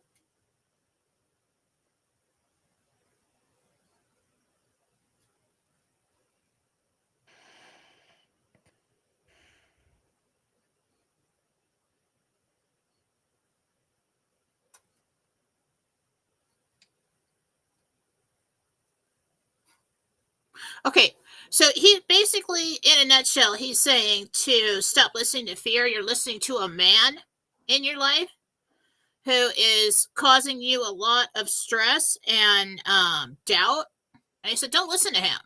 Okay, so he basically, in a nutshell, he's saying to stop listening to fear. You're listening to a man in your life who is causing you a lot of stress and doubt. And he said, don't listen to him.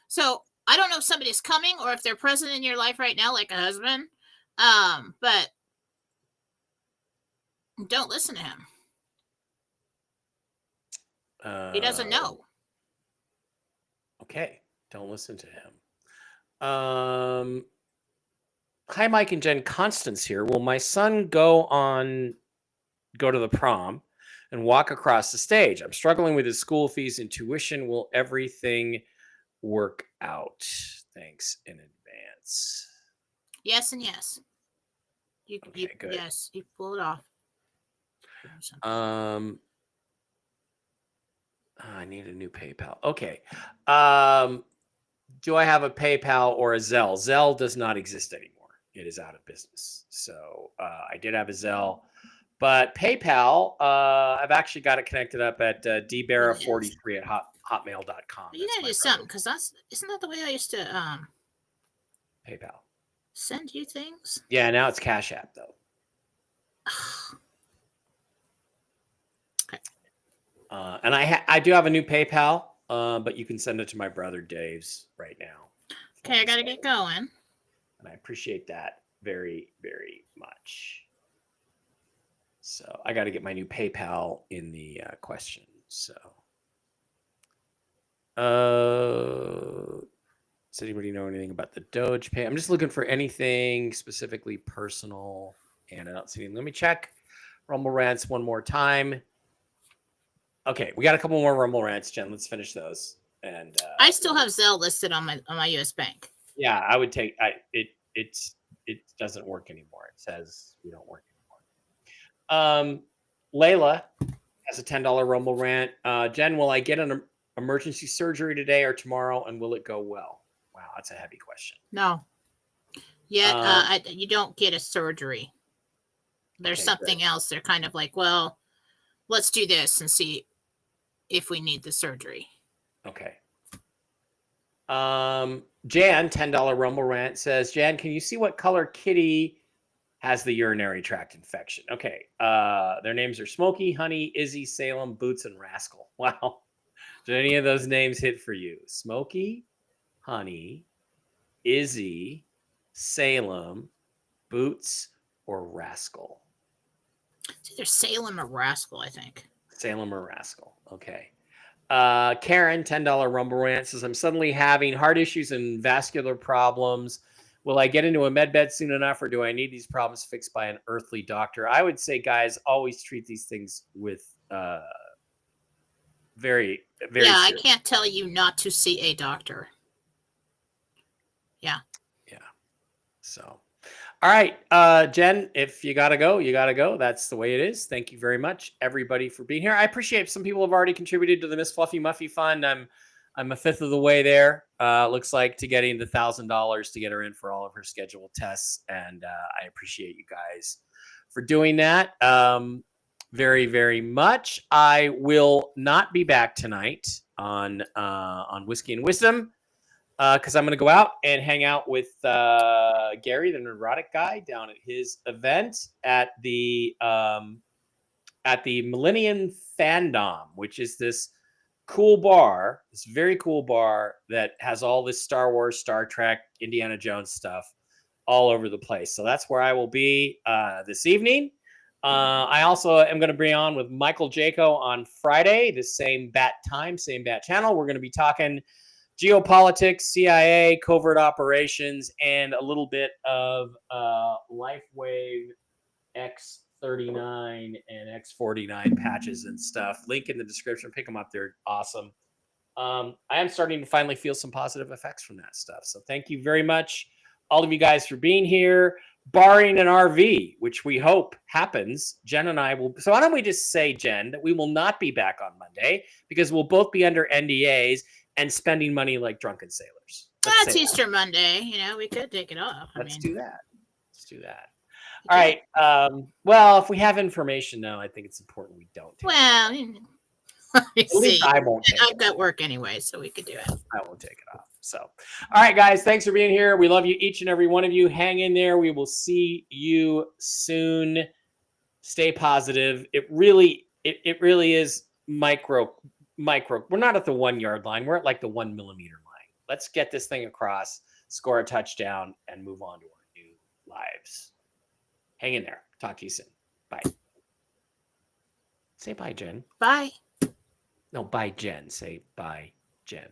So I don't know if somebody's coming or if they're present in your life right now, like a husband, but don't listen to him. He doesn't know. Okay, don't listen to him. Hi, Mike and Jen. Constance here. Will my son go to the prom and walk across the stage? I'm struggling with his school fees and tuition. Will everything work out? Thanks in advance. Yes and yes. Okay, good. Yes, you pull it off. I need a new PayPal. Okay. Do I have a PayPal or a Zelle? Zelle does not exist anymore. It is out of business. So I did have a Zelle, but PayPal, I've actually got it connected up at dbarra43 at hotmail.com. You gotta do something, because isn't that the way I used to PayPal send you things? Yeah, now it's CashApp though. Okay. And I do have a new PayPal, but you can send it to my brother Dave's right now. Okay, I gotta get going. And I appreciate that very, very much. So I got to get my new PayPal in the question. So, does anybody know anything about the Doge Pay? I'm just looking for anything specifically personal, and I don't see anything. Let me check Rumble Rants one more time. Okay, we got a couple more Rumble Rants, Jen. Let's finish those. And I still have Zelle listed on my US Bank. Yeah, I would take it doesn't work anymore. It says we don't work anymore. Layla has a $10 Rumble Rant. Jen, will I get an emergency surgery today or tomorrow, and will it go well? Wow, that's a heavy question. No. Yeah, you don't get a surgery. There's something else. They're kind of like, well, let's do this and see if we need the surgery. Okay. Jan, $10 Rumble Rant says, Jan, can you see what color kitty has the urinary tract infection? Okay. Their names are Smokey, Honey, Izzy, Salem, Boots, and Rascal. Wow. Did any of those names hit for you? Smokey, Honey, Izzy, Salem, Boots, or Rascal? It's either Salem or Rascal, I think. Salem or Rascal. Okay. Karen, $10 Rumble Rant says, I'm suddenly having heart issues and vascular problems. Will I get into a med bed soon enough, or do I need these problems fixed by an earthly doctor? I would say, guys, always treat these things with very, very Yeah, serious. I can't tell you not to see a doctor. Yeah. So, all right, Jen, if you gotta go, you gotta go. That's the way it is. Thank you very much, everybody, for being here. I appreciate some people have already contributed to the Miss Fluffy Muffy Fund. I'm a fifth of the way there. Looks like to getting the $1,000 to get her in for all of her scheduled tests, and I appreciate you guys for doing that. Very, very much. I will not be back tonight on Whiskey and Wisdom. Because I'm going to go out and hang out with Gary, the neurotic guy, down at his event at the Millennium Fandom, which is this cool bar, this very cool bar that has all this Star Wars, Star Trek, Indiana Jones stuff all over the place. So that's where I will be this evening. I also am going to bring on with Michael Jaco on Friday, the same bat time, same bat channel. We're going to be talking geopolitics, CIA, covert operations, and a little bit of LifeWave X39 and X49 patches and stuff. Link in the description. Pick them up. They're awesome. I am starting to finally feel some positive effects from that stuff. So thank you very much, all of you guys, for being here. Barring an RV, which we hope happens, Jen and I will. So why don't we just say, Jen, that we will not be back on Monday because we'll both be under NDAs and spending money like drunken sailors. That's Easter Monday. You know, we could take it off. Let's do that. All right. Well, if we have information now, I think it's important we don't. Well, let me see. I won't. I've got work anyway, so we could do it. I won't take it off. So, all right, guys, thanks for being here. We love you, each and every one of you. Hang in there. We will see you soon. Stay positive. It really is micro. We're not at the 1 yard line. We're at like the 1 millimeter line. Let's get this thing across, score a touchdown, and move on to our new lives. Hang in there. Talk to you soon. Bye. Say bye, Jen. Bye. No, bye, Jen. Say bye, Jen.